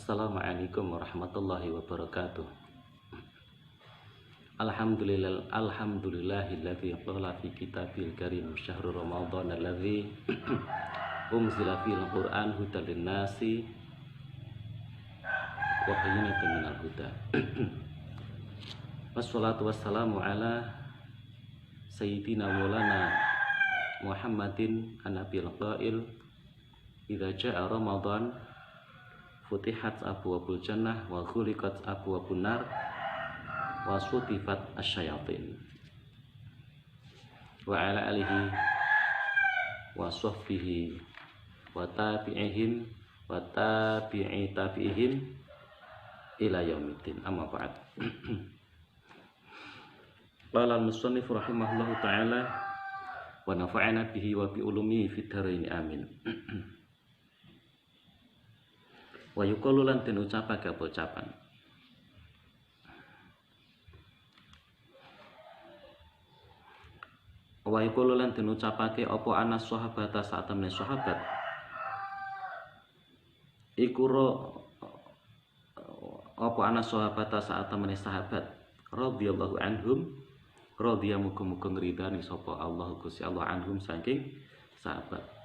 Assalamualaikum warahmatullahi wabarakatuh. Alhamdulillahilladzi qala fi kitabil karim syahrul ramadhan alladzi unzila fil qur'an hudan linnasi wa bayyinatan minal huda. Wassalatu wassalamu ala sayyidina maulana Muhammadin an-nabiyil qail idza jaa ramadan futihat abwabul jannah wa ghuliqat abwabun nar wa sutifat asyayatin wa ala alihi wa sahbihi wa tabi'ihim wa tabi'i tabi'ihim ila yaumiddin, amma ba'd. Qala al-musannif rahimahullahu ta'ala wa nafa'ana bihi wa bi ulumihi fid dharain amin. Wa yuqalu lan den ucapake ucapan wa yuqalu lan den ucapake apa anas sahabata saat temene sahabat iku apa anas sahabata saat temene sahabat radhiyallahu anhum radhiya muga-muga ngridani sapa Allah Gusti Allah anhum saking sahabat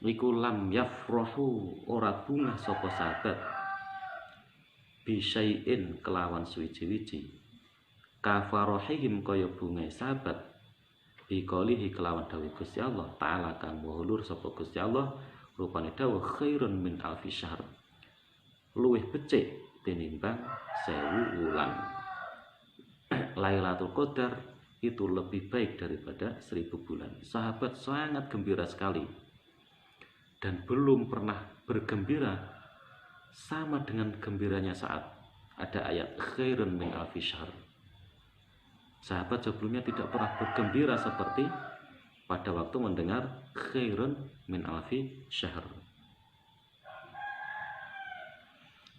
iku lam yafrahu ora bungah sapa sahabat bisyai'in kelawan suwiji-wiji kafarahihim kaya bunga sahabat biqolihi kelawan dawuh Gusti Allah taala kang mulur sapa Gusti Allah rupane dawuh khairun min alfi syahr luwih becik tinimbang 1000 wulan. Lailatul Qadar itu lebih baik daripada 1000 bulan. Sahabat sangat gembira sekali dan belum pernah bergembira sama dengan gembiranya saat ada ayat khairun min alfi syahr. Sahabat sebelumnya tidak pernah bergembira seperti pada waktu mendengar khairun min alfi syahr.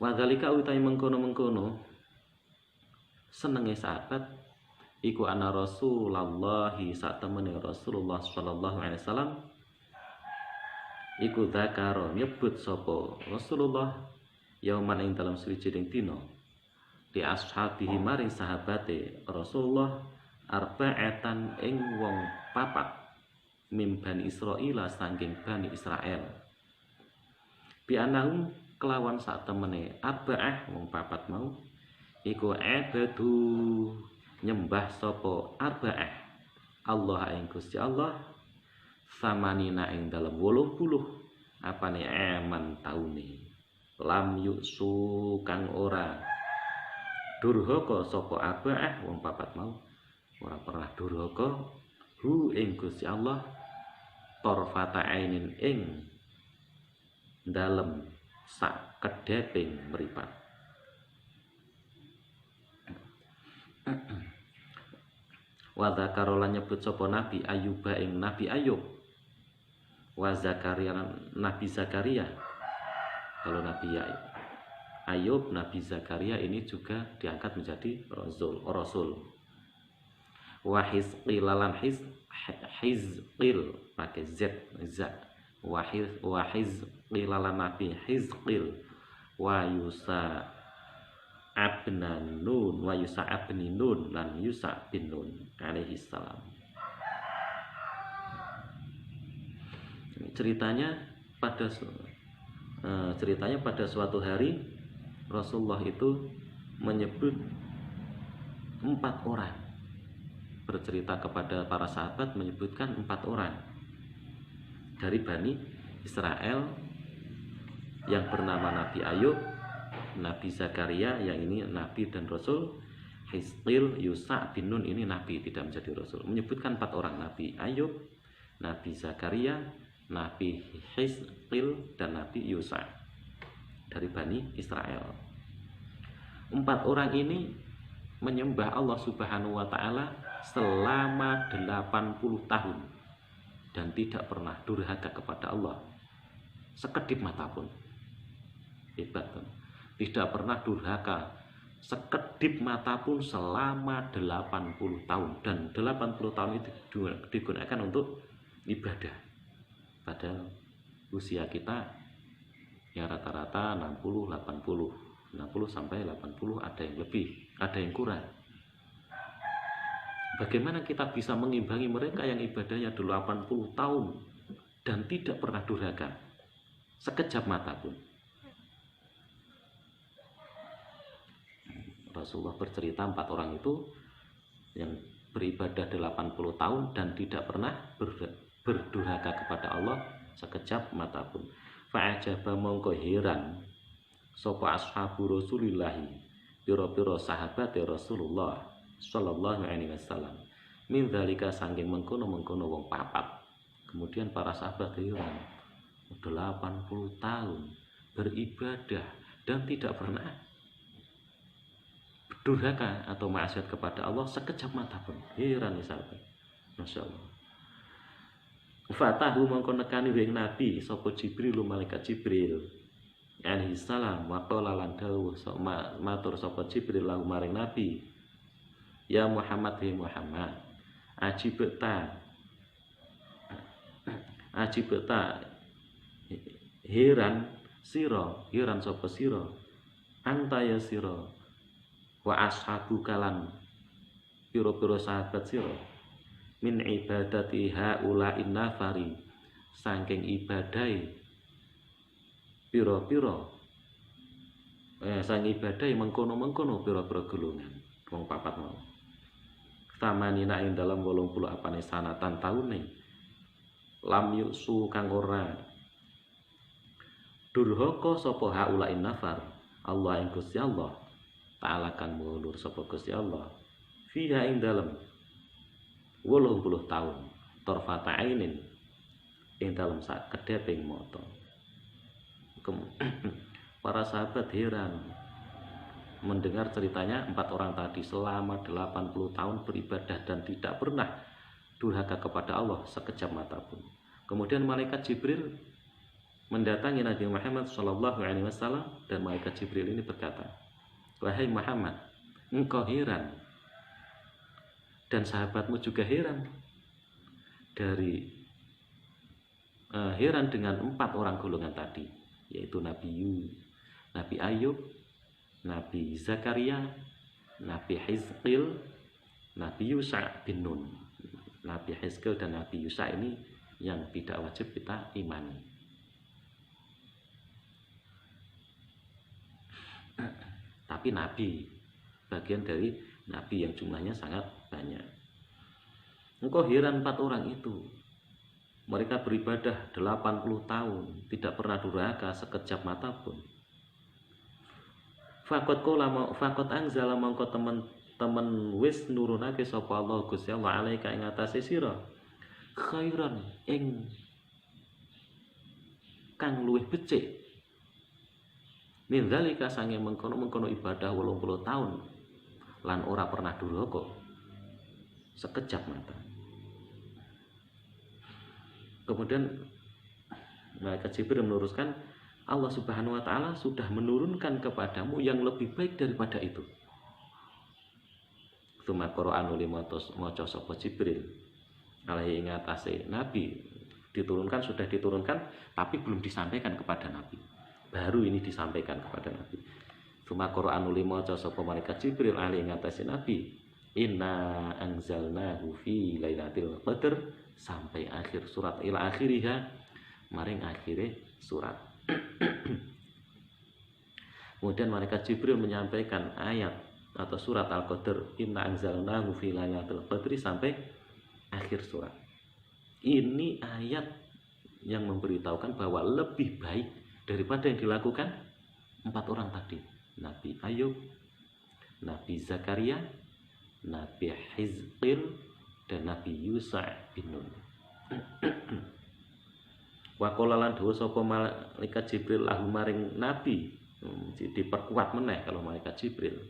Wa dzalika utai mengkono-mengkono senenge sahabat iku ana Rasulullah sak temene Rasulullah sallallahu alaihi wasallam iku dzakara nyebut sapa Rasulullah yauman ing dalam suwijining dina di ashabihi maring sahabate Rasulullah arba'atan ing wong papat mim Bani Israil saking Bani Israel bi anahum kelawan sak temene arba'ah wong papat mau iku abadu nyembah sapa arba'ah Allah ing Gusti Allah samanina ing dalam 80 apane eman taune lam yuksu kang ora durhaka sapa arba'ah wong papat mau ora pernah durhaka hu ing Gusti Allah tarfata ainin ing dalem sak kedheping mripat. Wa dzakara nyebut sapa Nabi Ayub ing Nabi Ayub wa Zakaria Nabi Zakaria. Kalau Nabi Ayub, Nabi Zakaria ini juga diangkat menjadi rasul. Wa Hizqil lan Hizqil pakai z wa Hizqil lan Nabi Hizqil wa Yusa abna Nun wa Yusa abni Nun lan Yusa bin Nun alaihi salam. Ceritanya pada suatu hari Rasulullah itu menyebut 4 orang, bercerita kepada para sahabat menyebutkan 4 orang dari Bani Israel yang bernama Nabi Ayub, Nabi Zakaria yang ini Nabi dan Rasul, Hizqil, Yusa bin Nun ini Nabi tidak menjadi Rasul. Menyebutkan 4 orang, Nabi Ayub, Nabi Zakaria, Nabi Hizqil dan Nabi Yusa dari Bani Israel. 4 orang ini menyembah Allah Subhanahu wa taala selama 80 tahun dan tidak pernah durhaka kepada Allah sekedip mata pun. Hebat kan? Tidak pernah durhaka sekedip mata pun selama 80 tahun dan 80 tahun itu digunakan untuk ibadah. Padahal usia kita Ya rata-rata 60 80. 60 sampai 80, ada yang lebih, ada yang kurang. Bagaimana kita bisa mengimbangi mereka yang ibadahnya 80 tahun dan tidak pernah durhaka sekejap mata pun? Rasulullah bercerita 4 orang itu yang beribadah 80 tahun dan tidak pernah berdurhaka kepada Allah sekejap mata pun. Fa'ajaba mongko heran sapa ashabu Rasulillahi, pira-pira sahabat Rasulullah sallallahu alaihi wasallam, min dzalika saking mengkono-mengkono wong papat. Kemudian para sahabat heran, 80 tahun beribadah dan tidak pernah durhaka atau maksiat kepada Allah sekejap mata pun. Heran sahabat. Masya Allah. Fatahu mongko nekani wing Nabi sapa Jibril, malaikat Jibril alaihi salam, wa qala lan dawuh matur sapa Jibril lahu maring Nabi, ya Muhammad, he Muhammad, ajibta heran sapa sira, anta ya sira, wa ashabu kalan piro-piro sahabat sira, min ibadati haula innafari, saking ibadai piro-piro sang ibadai mengkono-mengkono piro-piro golongan wong papat mau. Tamanina ing dalam 80 apane sanatan taune, lam yusu kang ora durhaka sapa haula innafar, Allah ing Gusti Allah Ta'ala kan mulur sapa Gusti Allah fiha ing dalem 80 tahun, torfata ainin ing dalem sak kedheping mata. Para sahabat heran mendengar ceritanya 4 orang tadi selama 80 tahun beribadah dan tidak pernah durhaka kepada Allah sekejap mata pun. Kemudian malaikat Jibril mendatangi Nabi Muhammad SAW dan malaikat Jibril ini berkata, wahai Muhammad, engkau heran dan sahabatmu juga heran heran dengan 4 orang golongan tadi, yaitu Nabi Ayub, Nabi Zakaria, Nabi Hizqil, Nabi Yusa bin Nun. Nabi Hizqil dan Nabi Yusa ini yang tidak wajib kita imani. Tapi nabi, bagian dari nabi yang jumlahnya sangat banyak. Engkau heran 4 orang itu, mereka beribadah 80 tahun tidak pernah durhaka sekejap mata pun. Fakot anzala mongko temen wis nurunake sapa Allah Gusti Allah alaika ing atase sira khairan ing kang luwih becik min dzalika sange mengkono ibadah 80 tahun lan ora pernah durhaka sekejap mata. Kemudian malaikat Jibril meluruskan, Allah Subhanahu wa taala sudah menurunkan kepadamu yang lebih baik daripada itu. Tsumma Qur'anu maca sapa Jibril alaihi ing atase Nabi, sudah diturunkan tapi belum disampaikan kepada Nabi. Baru ini disampaikan kepada Nabi. Tsumma Qur'anu maca sapa malaikat Jibril alaihi ing atase Nabi, inna anzalnahu fi lailatul qadr, sampai akhir surat ila akhiriha, maring akhire surat. Kemudian malaikat Jibril menyampaikan ayat atau surat Al-Qadr, inna anzalnahu fi lailatul qadri, sampai akhir surat. Ini ayat yang memberitahukan bahwa lebih baik daripada yang dilakukan 4 orang tadi, Nabi Ayub, Nabi Zakaria, Nabi Hizqil, dan Nabi Yusa bin Nun. Wa qala lan dawuh sapa malaikat Jibril lahu maring Nabi, diperkuat meneh kalau malaikat Jibril.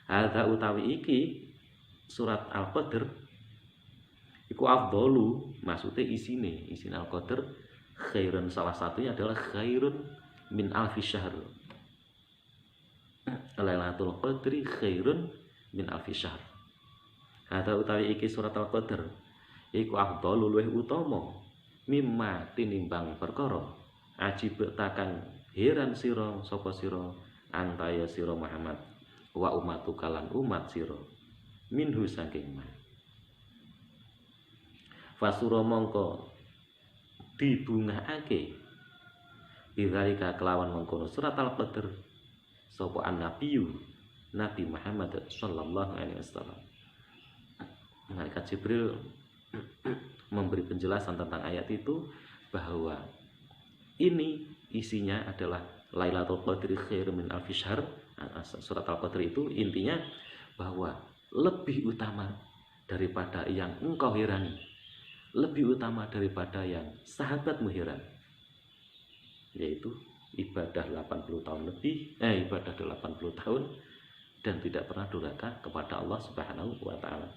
Hadza utawi iki surat Al-Qadr iku afdalu, maksudnya isine Al-Qadr khairun, salah satunya adalah khairun min alfi syahr. Lailatul Qadri khairun min alfi syahr. Hadza utawi iki surat Al-Qadr iku afdalu luwih utama mimma tinimbang perkara ajib takang heran sira sapa sira antaya sira Muhammad wa umatu kalan umat sira minhu saking man. Fasura mongko dibungahake bidzalika kelawan mengkono surat al-qadr sapa an-nabiyyu Nabi Muhammad sallallahu alaihi wasallam. Malaikat Jibril memberi penjelasan tentang ayat itu bahwa ini isinya adalah Lailatul Qadri khairum min alfi syahr. Surat Al-Qadr itu intinya bahwa lebih utama daripada yang engkau herani, lebih utama daripada yang sahabatmu heran, yaitu ibadah 80 tahun lebih, ibadah 80 tahun dan tidak pernah durhaka kepada Allah Subhanahu wa taala.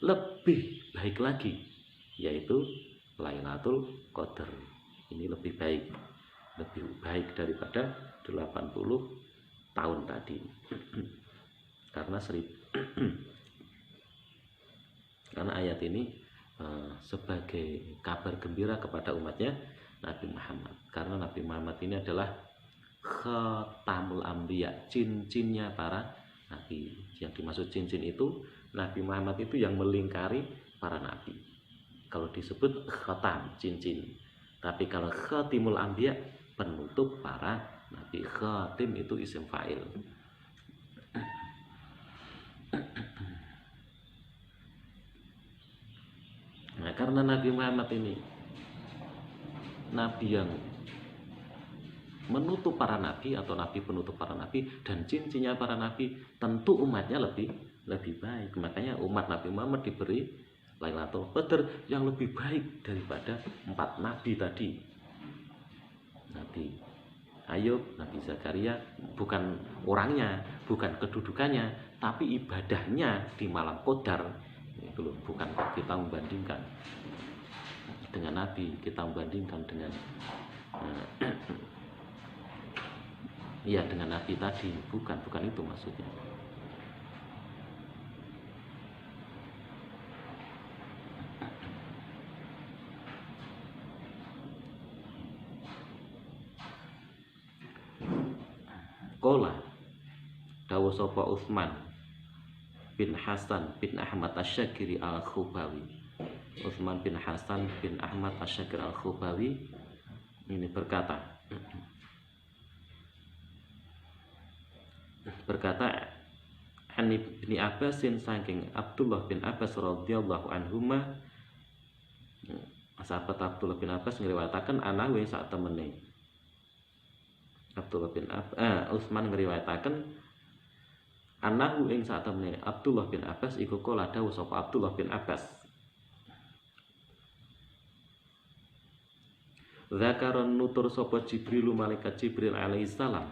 Lebih baik lagi yaitu Lailatul Qadar. Ini lebih baik daripada 80 tahun tadi. Karena ayat ini sebagai kabar gembira kepada umatnya Nabi Muhammad. Karena Nabi Muhammad ini adalah khatamul anbiya, cincinnya para nabi. Yang dimaksud cincin itu Nabi Muhammad itu yang melingkari para nabi. Kalau disebut khatam, cincin. Tapi kalau khatimul anbiya, penutup para nabi. Khatim itu isim fa'il. Nah, karena Nabi Muhammad ini nabi yang menutup para nabi atau nabi penutup para nabi dan cincinnya para nabi, tentu umatnya lebih baik. Makanya umat Nabi Muhammad diberi Lailatul Qadar yang lebih baik daripada 4 nabi tadi. Nabi Ayub, Nabi Zakaria, bukan orangnya, bukan kedudukannya, tapi ibadahnya di malam Qadar. Itu loh, bukan kita membandingkan dengan nabi, kita membandingkan dengan dengan nabi tadi, bukan itu maksudnya. Qala dawuh sapa Utsman bin Hasan bin Ahmad Asy-Syakiri Al-Khubawi. Utsman bin Hasan bin Ahmad Asy-Syakiri Al-Khubawi ini berkata an Ibni Abbasin saking Abdullah bin Abbas radhiyallahu anhuma, sahabat Abdullah bin Abbas ngriwayataken ana wing sak temene Abdullah bin Utsman ngriwayataken anahu ing sak temene Abdullah bin Abbas iku kala dawuh sapa Abdullah bin Abbas, zakaron nutur sapa Jibril malaikat Jibril alaihi salam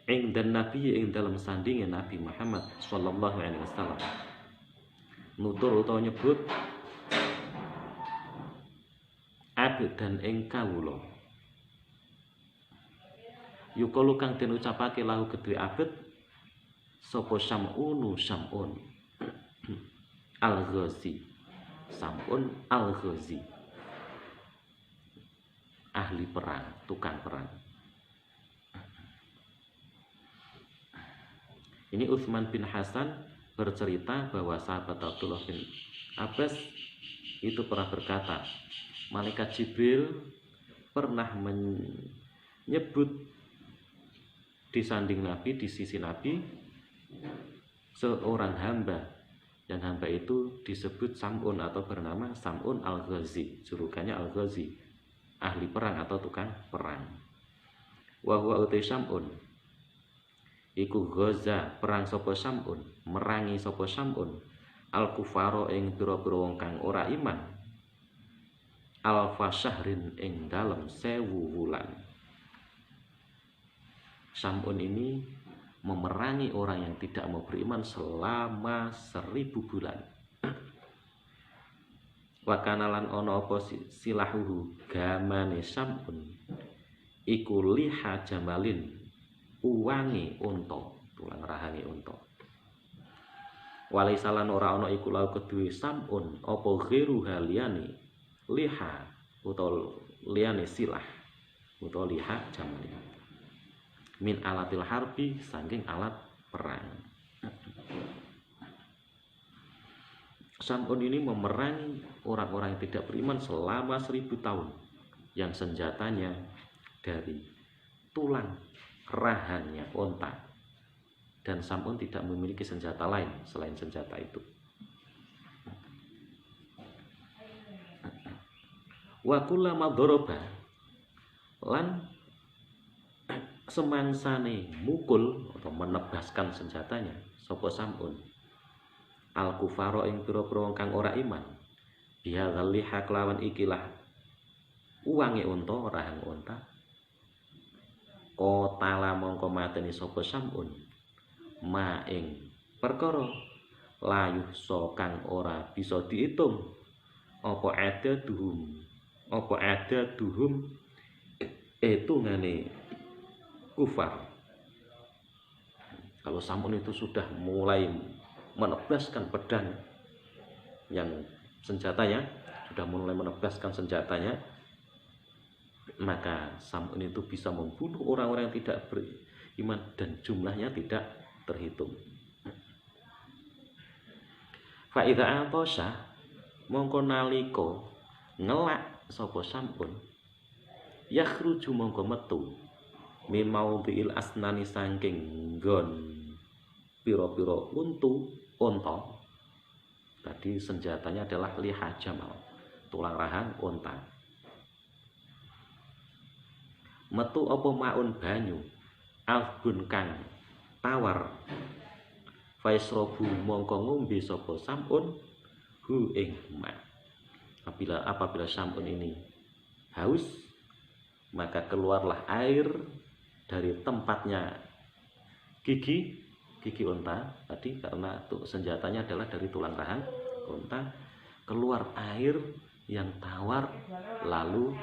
ing dan nabi ing dalam sandinge Nabi Muhammad sallallahu alaihi wasallam. Nutur utawa nyebut abd dan ing kawula. Yukalu kang den ucapake lahu kedue abd sapa Sam'un Al-Ghazi. Sam'un Al-Ghazi, ahli perang, tukang perang. Ini Utsman bin Hasan bercerita bahwa sahabat Abdullah bin Abbas itu pernah berkata, malaikat Jibril pernah menyebut di sanding Nabi, di sisi Nabi, seorang hamba, dan hamba itu disebut Sam'un atau bernama Sam'un Al-Ghazi, julukannya Al-Ghazi, ahli perang atau tukang perang. Wa huwa utai Sam'un iku ghaza perang sapa Sam'un, merangi sapa Sam'un al-kufaro ing pira-pira wong kang ora iman, alfa syahrin ing dalem 1000 wulan. Sam'un ini memerangi orang yang tidak mau beriman selama 1000 bulan. Wa kanalan ono apa silahuhu gamane Sam'un iku liha jamalin, uwangi unta, tulang rahange unta. Walaisalan ora ana iku lau kedue Sam'un apa ghiru haliyane liha utawa liyane silah. utawa liha jamali. Min alatil harbi saking alat perang. Sam'un ini memerangi orang-orang yang tidak beriman selama 1000 tahun, yang senjatanya dari tulang rahangnya onta, dan Sam'un tidak memiliki senjata lain selain senjata itu. Wa kullama dzaraba, lan semangsane mukul atau menebaskan senjatanya sapa Sam'un al kufaro ing pira-pira kang ora iman, bihadzal liha kelawan ikilah uwange unta, rahang unta, qotala mongko mateni sapa Sam'un ma ing perkara layuh so kang ora bisa diitung apa ada duhum hitungane kufar. Kalau Sam'un itu sudah mulai menebaskan pedang yang senjatanya, maka Sam'un itu bisa membunuh orang-orang yang tidak beriman dan jumlahnya tidak terhitung. Fa idza atosha, mongko nalika ngelak sapa Sam'un, yakhruju mongko metu min maudhi'il asnani saking nggon pira-pira unta. Tadi senjatanya adalah liha jamal, tulang rahang unta. Metu apa maun banyu, albun kang tawar, faisrobu mongko ngombe sapa Sam'un hu ing ma. Apabila Sam'un ini haus, maka keluarlah air dari tempatnya gigi unta tadi, karena senjatanya adalah dari tulang rahang unta. Keluar air yang tawar, lalu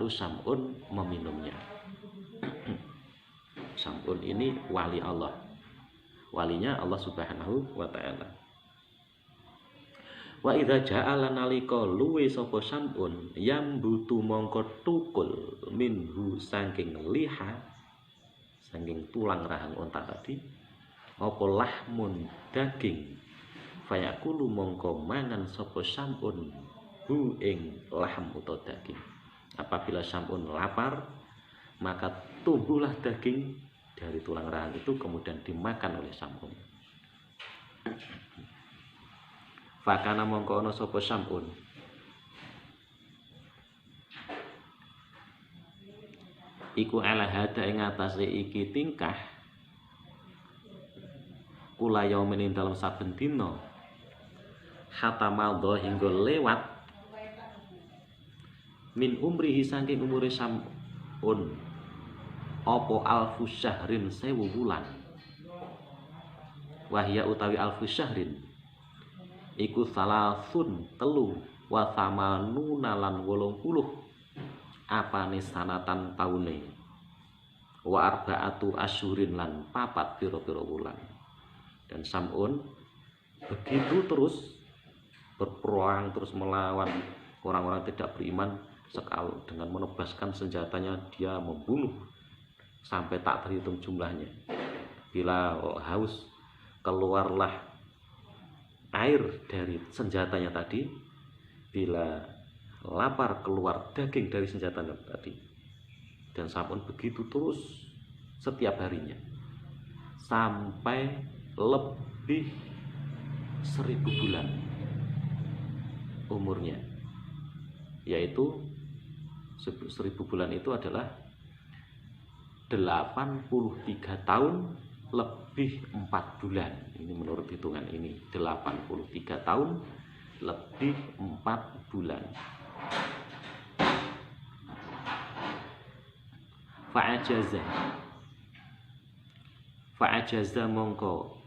Sam'un meminumnya. Sam'un ini wali Allah, walinya Allah Subhanahu wa ta'ala. Wa idza ja'ala nalika luwe sapa Sam'un yambutu mongko tukul minhu saking liha, saking tulang rahang unta tadi, apa lahmun daging, fayakulu mongko mangan sapa Sam'un hu ing lahm utawa daging. Apabila Sam'un lapar, maka tumbuhlah daging dari tulang rahang itu kemudian dimakan oleh Sam'un. Fakana mongko ana sapa Sam'un iku ala hada ing atase iki tingkah kula yaumin ing dalem saben dina hatta madha hingga lewat min umrihi saking umure Sam'un apa alfu syahrin 1000 wulan. Wahya utawi alfu syahrin iku salasun telu wa samanuna lan 80 apane sanatan taune, wa arba'atu asyurin lan 4 pira-pira wulan. Dan Sam'un begitu terus berperang, terus melawan orang-orang tidak beriman, sekali dengan menebaskan senjatanya dia membunuh sampai tak terhitung jumlahnya. Bila haus, keluarlah air dari senjatanya tadi. Bila lapar, keluar daging dari senjatanya tadi. Dan Sam'un begitu terus setiap harinya sampai lebih 1000 bulan umurnya, yaitu 1000 bulan itu adalah 83 tahun lebih 4 bulan. Ini menurut hitungan ini 83 tahun lebih 4 bulan. Fa'ajaza mongko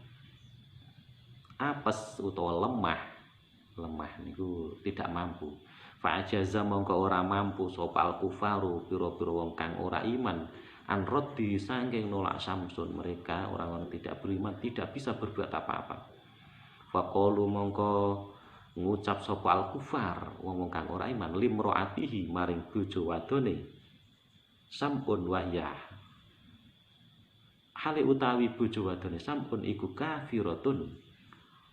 apes utawa lemah niku tidak mampu. Fa'ajaza mongko ora mampu sapa al-kufaru pira-pira wong kang ora iman an raddi saking nolak Samsun. Mereka orang-orang tidak beriman tidak bisa berbuat apa-apa. Faqalu mongko ngucap sapa al-kufar wong kang ora iman limroatihi maring bojo wadone Sam'un wahyah hale utawi bojo wadone Sam'un iku kafiratun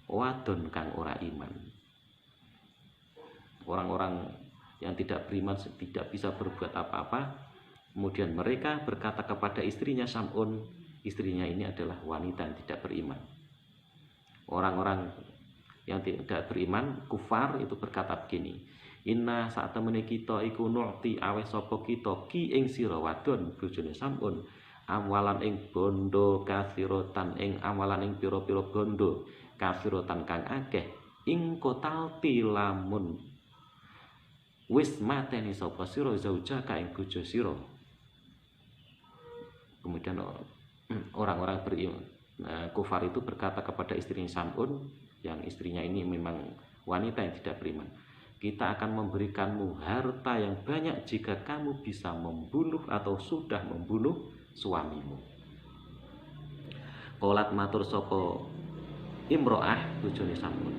wadon kang ora iman. Orang-orang yang tidak beriman tidak bisa berbuat apa-apa. Kemudian mereka berkata kepada istrinya Sam'un, istrinya ini adalah wanita yang tidak beriman. Orang-orang yang tidak beriman, kufar, itu berkata begini, inna saat temene kita iku nu'ti aweh sapa kita ki ing sira wadon bojone Sam'un amalan ing bondo kafirotan ing amalan ing pira-pira bondo kafirotan kang akeh ing kotalti lamun wis mateni sapa sira zauja ka ing bojo sira. Kemudian orang-orang beriman kufar itu berkata kepada istrinya Sam'un, yang istrinya ini memang wanita yang tidak beriman, kita akan memberikanmu harta yang banyak jika kamu bisa membunuh atau sudah membunuh suamimu. Qolat matur sapa imro'ah bojone Sam'un,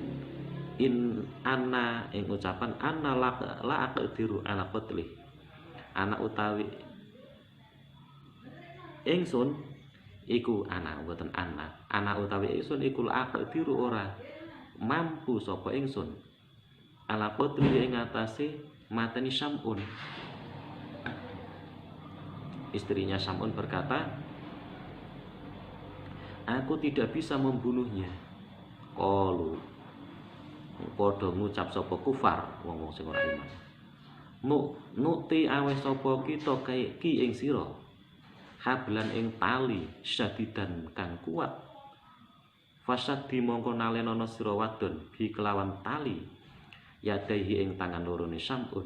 in ana ing ucapan ana la aqdiru ala qatli, ana utawi ingsun iku ana mboten ana utawi ingsun iku la aqdiru ora mampu sapa ingsun ala qatli ing atase mateni Sam'un. Istrinya Sam'un berkata, aku tidak bisa membunuhnya. Qalu padha ngucap sapa kufar wong-wong sing ora iman, nukti aweh sapa kita ki ing sira hablan ing tali syadidan kang kuat, fasad dimongko nalenono sira wadon bi kelawan tali yadaihi ing tangan lorone Sam'un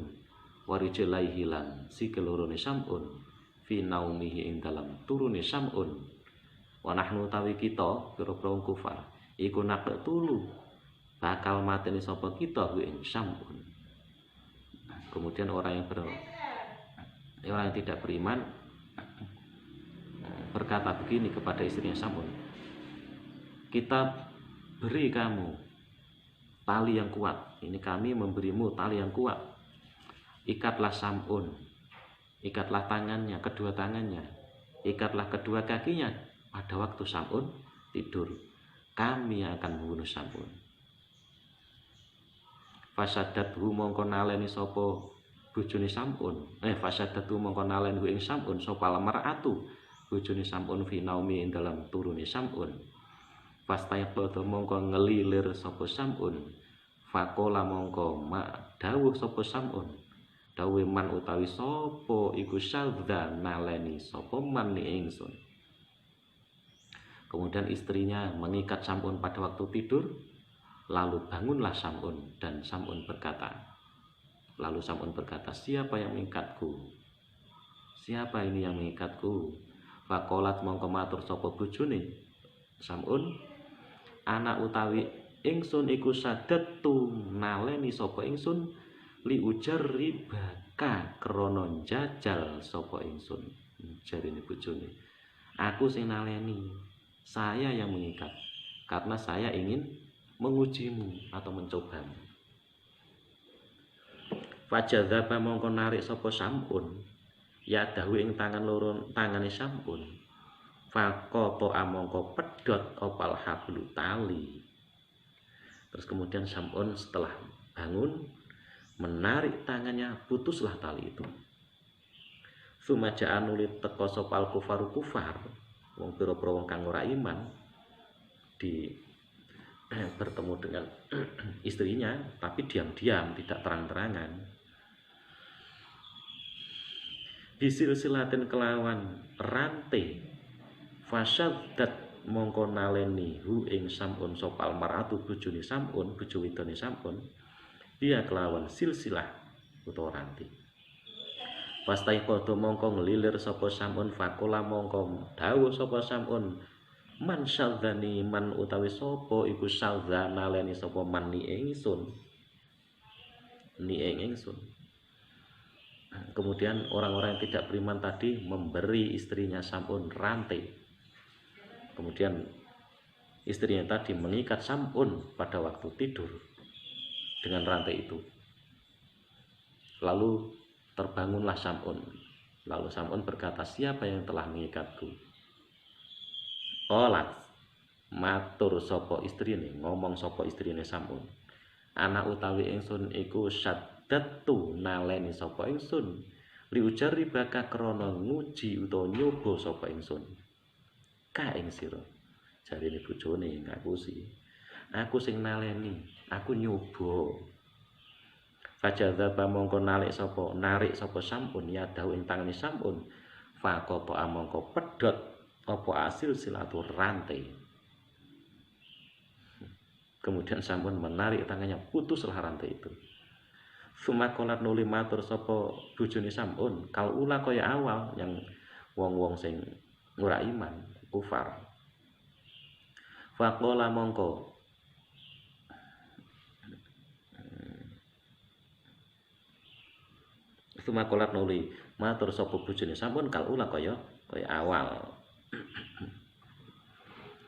warijlaihi lan sikil lorone Sam'un fi naumihi ing dalam turune Sam'un wa nahnu tawi kita pira-pira kufar iku naqtulu bakal mateni sapa kita ing Sam'un. Kemudian orang yang tidak beriman berkata begini kepada istrinya Sam'un, kita beri kamu tali yang kuat, ini kami memberimu tali yang kuat, ikatlah Sam'un, ikatlah tangannya, kedua tangannya, ikatlah kedua kakinya pada waktu Sam'un tidur, kami akan membunuh Sam'un. Fasadatu mongko naleni sapa bojone Sam'un, fasadatu mongko naleni ing Sam'un sapa lamaratu bojone Sam'un fi naumi ing dalam turune Sam'un. Fastayat padha mongko ngelilir sapa Sam'un, faqala mongko dawuh sapa Sam'un, dawuh man utawi sapa iku syadza naleni sapa man ni ingsun. Kemudian istrinya mengikat Sam'un pada waktu tidur, lalu bangunlah Sam'un dan Sam'un berkata, siapa yang mengikatku? Siapa ini yang mengikatku? Faqalat mongko matur sapa bojone Sam'un, ana utawi ingsun iku sadatu naleni sapa ingsun li ujar ribaka krana jajal sapa ingsun. Jarine bojone, aku sing naleni, saya yang mengikat karena saya ingin mengujimu atau mencobamu. Fajadzaba mongko narik sapa Sam'un ya dahu ing tangane Sam'un, faqata amongko pedhot opal hablu tali. Terus kemudian Sam'un setelah bangun menarik tangannya, putuslah tali itu. Sumaja anulit teko sopal kufaru kufar, wong pira-pira wong kang ora iman bertemu dengan istrinya, tapi diam-diam, tidak terang-terangan. Bisilsilatin kelawan rantai, fasaddat mongko naleni hu ing Sam'un sopal maratu bojone Sam'un, bojo wedone Sam'un, dia kelawan silsilah utawa rantai. Pastai padha mongko ngelilir sapa Sam'un, faqala mongko dawuh sapa Sam'un, man syadzani man utawi sapa iku syadza naleni sapa man ni ingsun. Kemudian orang-orang yang tidak beriman tadi memberi istrinya Sam'un rantai. Kemudian istrinya tadi mengikat Sam'un pada waktu tidur dengan rantai itu. Lalu terbangunlah Sam'un Lalu Sam'un berkata, siapa yang telah mengikatku? Qalat, matur sapa istrine, ngomong sapa istrine Sam'un. Anak utawi ingsun iku syaddatu naleni sapa ingsun. Liujar ribaka krana nguji utawa nyoba sapa ingsun. Ka ing sira. Jarine bojone ngapusi. Aku sing naleni, aku nyoba. Fajadzaba mongko narik sapa Sam'un ya dahu ing tangane Sam'un. Faqata mongko pedhot apa asil silatur rantai. Kemudian Sam'un menarik tangannya, putuslah rantai itu. Sumakolat nuli matur sapa bojone Sam'un, kal ula kaya awal yang wong-wong sing ora iman, kufar. Faqala mongko Sumakolat nuli matur sapa bojone Sam'un, kal ula kaya awal.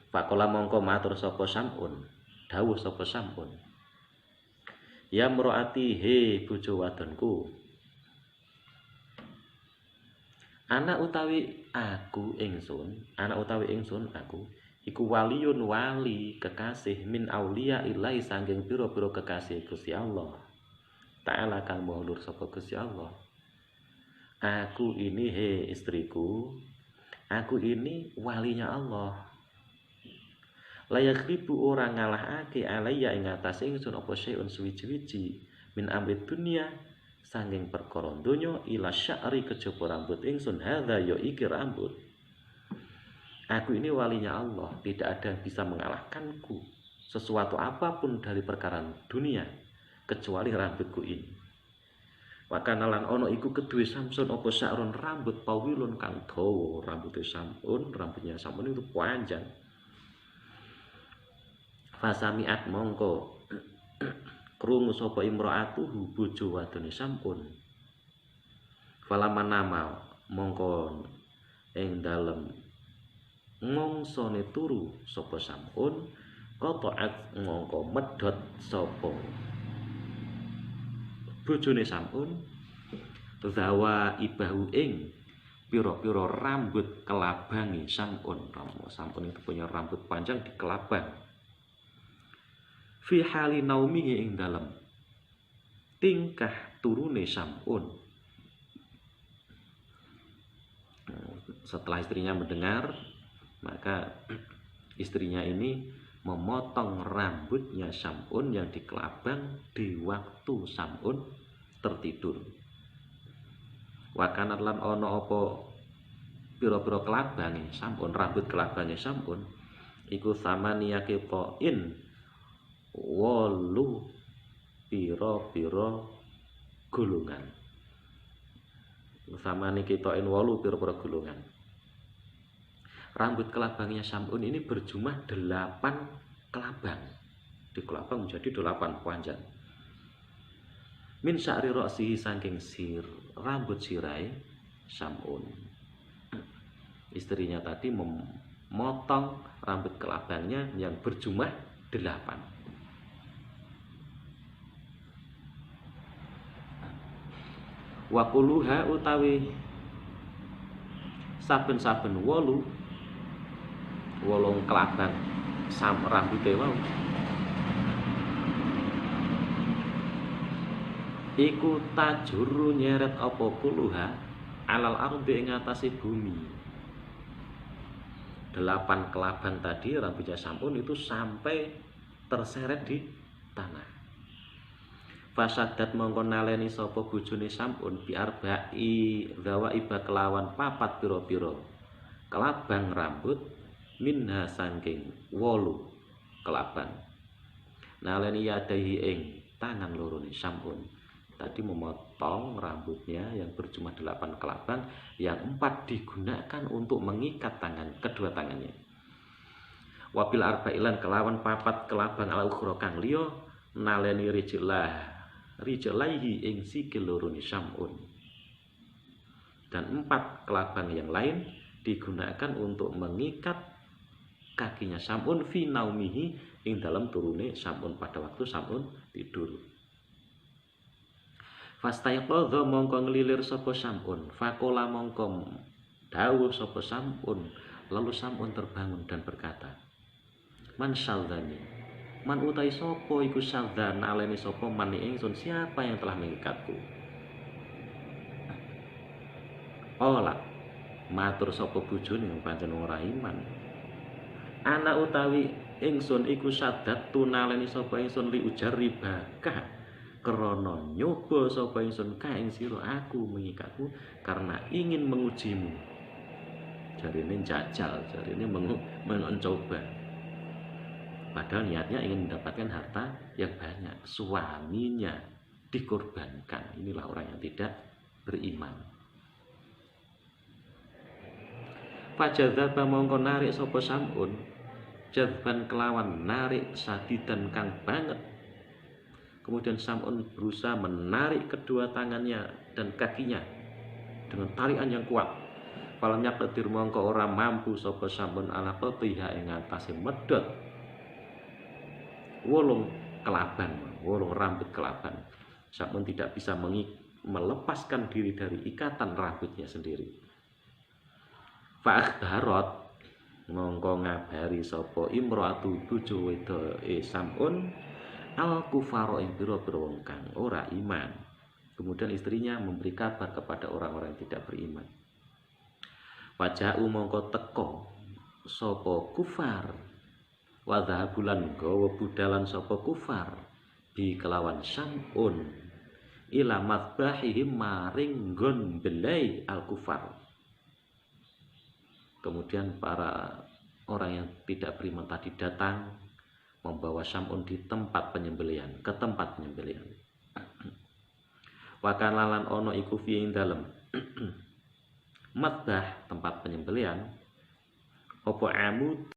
Faqala mongko matur sapa Sam'un, dawuh sapa Sam'un, ya mroati he bojo wadonku, anak utawi ingsun aku iku waliyun wali kekasih min auliya ilahi sanging pira-pira kekasih Gusti Allah Ta'ala kang maha nur sapa Gusti Allah. Aku ini he istriku, aku ini walinya Allah. Layak ribu orang ngalahake alaiya ing atase ingsun apa syai'un suwiji-wiji min amri dunya sanging perkara donya ila sya'ri kejaba rambut ingsun hadza ya iki rambut. Aku ini walinya Allah, tidak ada yang bisa mengalahkanku sesuatu apapun dari perkara dunia kecuali rambutku ini. Wakana lan ono iku kedue Samsun apa sya'run rambut pawilun kang dawa. Rambutnya Samsun itu panjang. Fasami'at mongko krungu sapa imra'atuhu bojo wadone Sam'un. Falaman nama mongko ing dalem ngongsone turu sapa Sam'un, qata'at mongko medhot sapa bojone Sam'un zawa ibahu ing pira-pira rambut kelabangi Sam'un. Sam'un itu punya rambut panjang di kelabang. Fi hali naumihi ing dalem tingkah turune Sam'un. Setelah istrinya mendengar, maka istrinya ini memotong rambutnya Sam'un yang di kelabang di waktu Sam'un tertidur. Wakanat lan ono apa pira-pira kelabange Sam'un, rambut kelabange Sam'un iku samaniyake qain 8 pira-pira golongan. Samane kitoin 8 pira-pira golongan. Rambut kelabangnya Sam'un ini berjumlah 8 kelabang. Di kelabang menjadi 8 panjang. Min sya'ri ra'sihi saking rambut sirai Sam'un. Istrinya tadi memotong rambut kelabangnya yang berjumlah 8. Wakuluha utawi saben-saben 8 kelabang rambute wau iku tajuru nyeret apa kuluha alal ardi ing atase bumi. 8 kelabang tadi rambutnya Sam'un itu sampai terseret di tanah. Fasadat mongko naleni sapa bojone Sam'un biarba'i zawaiba kelawan 4 pira-pira kelabang rambut minha saking 8 kelabang. Naleni yadahi ing tangan lorone Sam'un. Tadi memotong rambutnya yang berjumlah 8 kelabang, yang 4 digunakan untuk mengikat kedua tangannya. Wabil arba'ilan kelawan 4 kelabang ala ukhra kang liya naleni rijlaihi ing sikil lorone Sam'un. Dan 4 kelabang yang lain digunakan untuk mengikat kakinya Sam'un fi naumihi ing dalam turune Sam'un pada waktu Sam'un tidur. Fastaiqadha mongko nglilir sapa Sam'un, faqala mongko dawuh sapa Sam'un, lalu Sam'un terbangun dan berkata, Man syadzani, man utai sapa iku syadzan aleni sapa man ingsun, siapa yang telah mengikatku? Ola matur sapa bojone pancen ora iman. Ana utawi ingsun iku sadat tunaleni sapa ingsun li ujar ribaka krana nyoba sapa ingsun ka ing sira aku mengikatmu karena ingin mengujimu. Jarine jajal, jarine mencoba. Padahal niatnya ingin mendapatkan harta yang banyak. Suaminya dikorbankan. Inilah orang yang tidak beriman. Fajadzaba mongko narik sapa Sam'un, jadzban kelawan narik sadidan kang banget. Kemudian Sam'un berusaha menarik kedua tangannya dan kakinya dengan tarikan yang kuat. Falam yaqdir mongko ora mampu sapa Sam'un ala qatiha ing atase medhot wolung kelaban, wolung rambut kelaban. Sam'un tidak bisa melepaskan diri dari ikatan rambutnya sendiri. Fa'akhbarat mongko ngabari sapa imro'atu bojo wedoke Sam'un al-kufara ing pira-pira wong kang ora iman. Kemudian istrinya memberi kabar kepada orang-orang yang tidak beriman. Waja'u mongko teko sapa kufar wa dhahabulan gawa budalan sapa kufar bi kelawan Sam'un ila madbahihim maring nggon belai al-kufar. Kemudian para orang yang tidak beriman tadi datang membawa Sam'un di tempat penyembelihan, ke tempat penyembelihan. Wa kana lan ono iku fi ing dalem madbah tempat penyembelihan apa amud